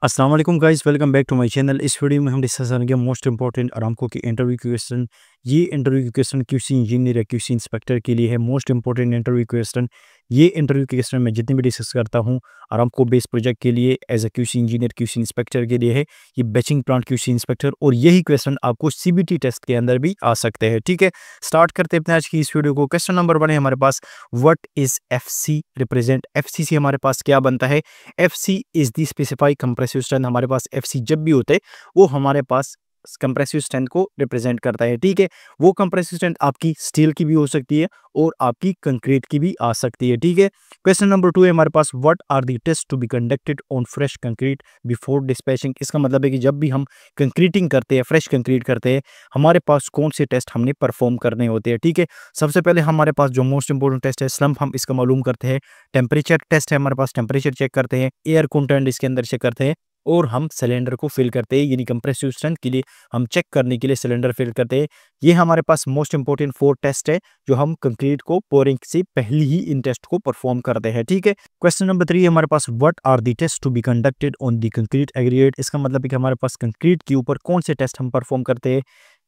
अस्सलाम वालेकुम guys, welcome back to my channel. इस वीडियो में हम डिस्कस करेंगे मोस्ट इंपॉर्टेंट अरामको की इंटरव्यू क्वेश्चन। ये इंटरव्यू क्वेश्चन क्यूसी इंजीनियर या क्यूसी इंस्पेक्टर के लिए है। Most important interview question. ये इंटरव्यू क्वेश्चन मैं जितने भी डिस्कस करता हूँ अरामको बेस्ड प्रोजेक्ट के लिए as a QC engineer QC inspector के लिए है। ये बैचिंग प्लांट क्यूसी इंस्पेक्टर, और यही क्वेश्चन आपको सीबीटी टेस्ट के अंदर भी आ सकते हैं। ठीक है, स्टार्ट करते हैं अपने आज की इस वीडियो को। क्वेश्चन नंबर 1 है हमारे पास, what is FC represent. FC से हमारे पास क्या बनता है? FC is the specified compressive strength. हमारे पास एफसी जब भी होते हैं वो हमारे पास कंप्रेसिव स्ट्रेंथ को रिप्रेजेंट करता है। ठीक है, वो कंप्रेसिव स्ट्रेंथ आपकी स्टील की भी हो सकती है और आपकी कंक्रीट की भी आ सकती है। ठीक है, क्वेश्चन नंबर 2 है हमारे पास, what are the test to be conducted on fresh concrete before dispatching. इसका मतलब है कि जब भी हम कंक्रीटिंग करते हैं, फ्रेश कंक्रीट करते हैं, हमारे पास कौन से टेस्ट हमने परफॉर्म करने होते हैं। ठीक है, सबसे पहले हमारे पास जो मोस्ट इंपोर्टेंट टेस्ट है स्लम्प, हम इसका मालूम करते हैं। टेम्परेचर टेस्ट है हमारे पास, टेम्परेचर चेक करते हैं। एयर कंटेंट इसके अंदर चेक करते हैं और हम सिलेंडर को फिल करते हैं, यानी कंप्रेसिव स्ट्रेंथ के लिए हम चेक करने के लिए सिलेंडर फिल करते हैं। ये हमारे पास मोस्ट इंपोर्टेंट 4 टेस्ट है जो हम कंक्रीट को पोरिंग से पहले ही इन टेस्ट को परफॉर्म करते हैं। ठीक है, क्वेश्चन नंबर 3 हमारे पास, what are the test to be conducted on the concrete aggregate. इसका मतलब है कि हमारे पास कंक्रीट के ऊपर कौन से टेस्ट हम परफॉर्म करते हैं।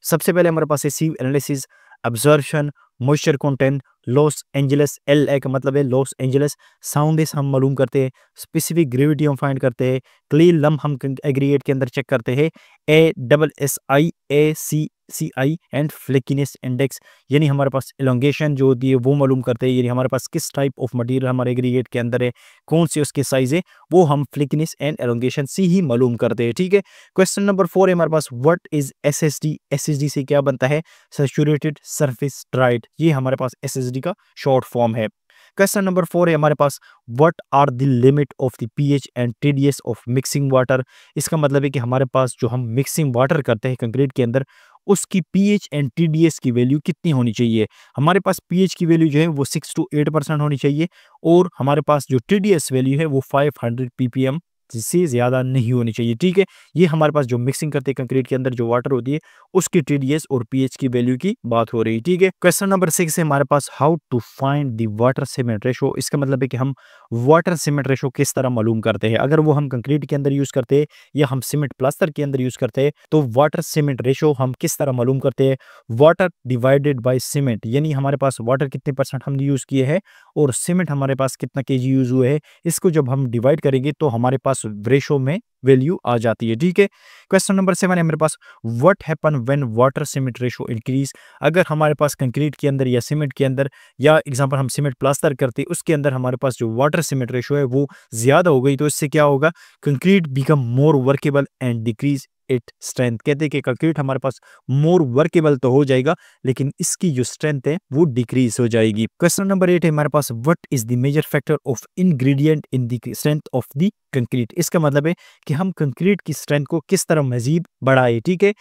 सबसे पहले हमारे पास है sieve analysis, absorption, moisture content, Los Angeles. L A का मतलब है लॉस एंजल्स। साउंडनेस हम मालूम करते हैं। स्पेसिफिक ग्रेविटी हम फाइंड करते हैं। क्ले लम्प हम एग्रीगेट के अंदर चेक करते हैं। ASSI, ACCI एंड फ्लेकिनेस इंडेक्स, यानी हमारे पास एलोंगेशन जो होती है वो मालूम करते हैं, यानी हमारे पास किस टाइप ऑफ मटेरियल हमारे एग्रीगेट के अंदर है, कौन से उसके साइज है, वो हम फ्लेकिनेस एंड एलोंगेशन से ही मालूम करते हैं। ठीक है, क्वेश्चन नंबर 4 है हमारे पास, व्हाट इज एसएसडी। एसएसडी से क्या बनता है? Saturated surface dried. ये हमारे पास एसएसडी का शॉर्ट फॉर्म है। क्वेश्चन नंबर 4 है हमारे पास, what are the limit of the pH and TDS of mixing water. इसका मतलब है कि हमारे पास जो हम मिक्सिंग वाटर करते हैं कंक्रीट के अंदर, उसकी पीएच एंड टीडीएस की वैल्यू कितनी होनी चाहिए। हमारे पास पीएच की वैल्यू जो है वो 6 to 8% होनी चाहिए, और हमारे पास जो टीडीएस वैल्यू है वो 500 ppm से ज़्यादा नहीं होनी चाहिए। ठीक है, ये हमारे पास जो मिक्सिंग करते हैं कंक्रीट के अंदर जो वाटर होती है उसकी टीडीएस और पीएच की वैल्यू की बात हो रही है। ठीक है, क्वेश्चन नंबर 6 है हमारे पास, how to find the water cement ratio. इसका मतलब है कि हम वाटर सीमेंट रेशो किस तरह मालूम करते हैं। अगर वो हम कंक्रीट के अंदर यूज करते हैं या हम सीमेंट प्लास्टर के अंदर यूज करते हैं, तो वाटर सीमेंट रेशो हम किस तरह मालूम करते हैं? वाटर डिवाइडेड बाय सीमेंट, यानी हमारे पास वाटर कितने परसेंट हमने यूज किए हैं और सीमेंट हमारे पास कितना केजी यूज हुए हैं, इसको जब हम डिवाइड करेंगे तो हमारे पास रेशो में वैल्यू आ जाती है। ठीक है, क्वेश्चन नंबर 7 है मेरे पास, what happen when water cement ratio increase. अगर हमारे पास कंक्रीट के अंदर या सीमेंट के अंदर, या एग्जांपल हम सीमेंट प्लास्टर करते हैं उसके अंदर हमारे पास जो वाटर सीमेंट रेशो है वो ज्यादा हो गई, तो इससे क्या होगा? Concrete become more workable and decrease it strength. कहते हैं कि कंक्रीट हमारे पास मोर वर्केबल तो हो जाएगा, लेकिन इसकी जो स्ट्रेंथ है वो डिक्रीज हो जाएगी। क्वेश्चन नंबर 8 है हमारे पास, what is the major factor of ingredient in the strength of the concrete. इसका मतलब है कि हम कंक्रीट की स्ट्रेंथ को किस तरह मजीद बढ़ाए। ठीक है,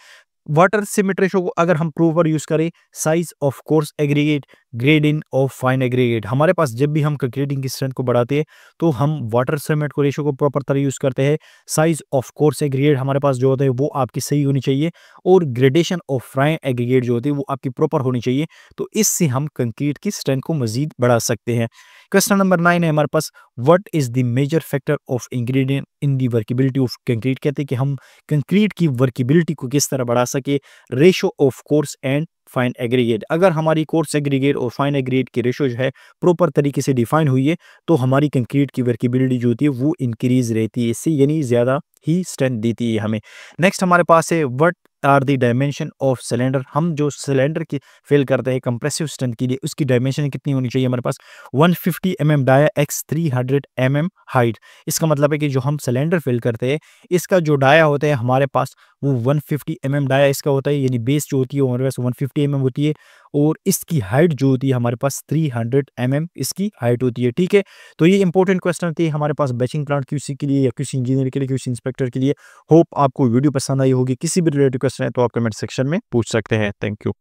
वाटर सीमेंट रेशो को अगर हम प्रॉपर यूज करें, size of coarse aggregate, grade in of fine aggregate. हमारे पास जब भी हम कंक्रीटिंग की स्ट्रेंथ को बढ़ाते हैं तो हम वाटर सीमेंट को रेशो को प्रॉपर तरह यूज करते हैं। साइज ऑफ कोर्स एग्रीगेट हमारे पास जो होता है वो आपकी सही होनी चाहिए, और ग्रेडेशन ऑफ फाइन एग्रीगेट जो होती है वो आपकी प्रॉपर होनी चाहिए, तो इससे हम कंक्रीट की स्ट्रेंथ को मजीद बढ़ा सकते हैं। क्वेश्चन नंबर 9 है हमारे पास, what is the major factor of ingredient in the workability of concrete. कहते हैं कि हम कंक्रीट की वर्केबिलिटी को किस तरह बढ़ा सके। Ratio of course and fine aggregate. अगर हमारी कोर्स एग्रीगेट और फाइन एग्रीगेट की रेशो जो है प्रॉपर तरीके से डिफाइन हुई है तो हमारी कंक्रीट की वर्केबिलिटी जो होती है वो इंक्रीज रहती है, इससे यानी ज़्यादा ही स्ट्रेंथ देती है हमें। नेक्स्ट हमारे पास है, what are the dimension of cylinder. हम जो सिलेंडर की फिल करते हैं कंप्रेसिव स्ट्रेंथ के लिए उसकी डायमेंशन कितनी होनी चाहिए? हमारे पास 150 mm dia x 300 mm height. इसका मतलब है कि जो हम सिलेंडर फिल करते हैं इसका जो डाया होता है हमारे पास वो 150 mm डाया इसका होता है, यानी बेस जो होती है वो हमारे पास 150 mm होती है, और इसकी हाइट जो होती है हमारे पास 300 mm इसकी हाइट होती है। ठीक है, तो ये इंपॉर्टेंट क्वेश्चन थी हमारे पास बैचिंग प्लांट क्यूसी के लिए या क्यूसी इंजीनियर के लिए, क्यूसी इंस्पेक्टर के लिए। होप आपको वीडियो पसंद आई होगी। किसी भी रिलेटेड क्वेश्चन है तो आप कमेंट सेक्शन में पूछ सकते हैं। Thank you.